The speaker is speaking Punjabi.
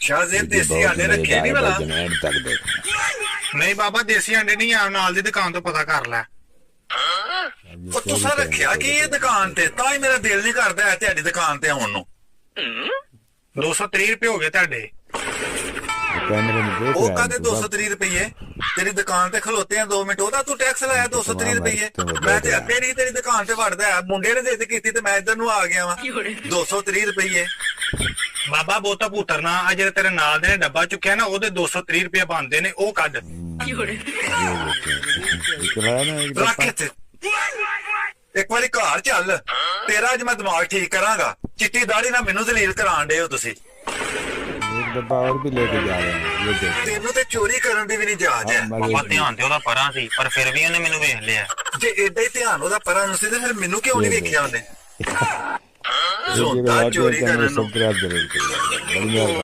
शाहजेब देसी अंडे रखे नहीं वाला ਜਨੈਣ ਤੱਕ ਦੇਖ ਨਹੀਂ ਬਾਬਾ ਦੇਸੀ ਅੰਡੇ ਨਹੀਂ ਆ ਨਾਲ ਦੀ ਦੁਕਾਨ ਤੋਂ ਪਤਾ ਕਰ ਲੈ ਉਹ ਤੁਸੀਂ ਰੱਖਿਆ ਕੀ ਇਹ ਦੁਕਾਨ ਤੇ ਤਾਂ ਹੀ ਮੇਰਾ ਦਿਲ ਨਹੀਂ ਕਰਦਾ ਹੈ ਤੁਹਾਡੀ ਦੁਕਾਨ ਤੇ ਆਉਣ ਨੂੰ 230 ਰੁਪਏ ਹੋ ਗਏ ਤੁਹਾਡੇ ਕੈਮਰੇ ਨੂੰ ਦੇਖ ਉਹ ਕਾਹਦੇ 230 ਰੁਪਏ ਤੇਰੀ ਦੁਕਾਨ ਤੇ ਖਲੋਤੇ ਆ 2 ਮਿੰਟ ਉਹਦਾ ਤੂੰ ਟੈਕਸ ਲਾਇਆ 230 ਰੁਪਏ ਮੈਂ ਤੇ ਅੱਗੇ ਨਹੀਂ ਤੇਰੀ ਦੁਕਾਨ ਤੇ ਵੜਦਾ ਹੈ ਮੁੰਡੇ ਨੇ ਦੇ ਕੀਤੀ ਤੇ ਮੈਂ ਇੱਧਰ ਨੂੰ ਆ ਗਿਆ ਵਾਂ 230 ਰੁਪਏ ਬਾਬਾ ਬਹੁਤਾ ਪੁੱਤਰਨਾ ਆ ਜਿਹੜੇ ਤੇਰੇ ਨਾਲ ਦੇ ਨੇ ਡੱਬਾ ਚੁੱਕਿਆ ਨਾ ਉਹਦੇ 230 ਰੁਪਏ ਬਣਦੇ ਨੇ ਉਹ ਕੱਢ ਰੱਖ ਇੱਥੇ ਇੱਕ ਵਾਰੀ ਘਰ ਚੱਲ ਤੇਰਾ ਅੱਜ ਮੈਂ ਦਿਮਾਗ ਠੀਕ ਕਰਾਂਗਾ ਚਿੱਟੀ ਦਾੜੀ ਨਾਲ ਮੈਨੂੰ ਜ਼ਲੀਲ ਕਰਾਣ ਡੇ ਹੋ ਤੁਸੀਂ ਡੱਬਾ ਹੋਰ ਵੀ ਲੈ ਕੇ ਜਾ ਰਹੇ ਹਾਂ ਇਹ ਦੇਖ ਤੈਨੂੰ ਤੇ ਚੋਰੀ ਕਰਨ ਦੀ ਵੀ ਨਹੀਂ ਜਾਚ ਹੈ ਬਾਬਾ ਧਿਆਨ ਤੇ ਉਹਦਾ ਪਰਾਂ ਸੀ ਪਰ ਫਿਰ ਵੀ ਉਹਨੇ ਮੈਨੂੰ ਵੇਖ ਲਿਆ ਜੇ ਏਦਾਂ ਹੀ ਧਿਆਨ ਉਹਦਾ ਪਰਾਂ ਨੂੰ ਸੀ ਤੇ ਫਿਰ ਮੈਨੂੰ ਕਿਉਂ ਨਹੀਂ ਵੇਖਿਆ ਉਹਨੇ ਚੋਰੀ ਕਰਨ ਨੂੰ ਸਬਸਕ੍ਰਾਈਬ ਜ਼ਰੂਰ ਕਰੋ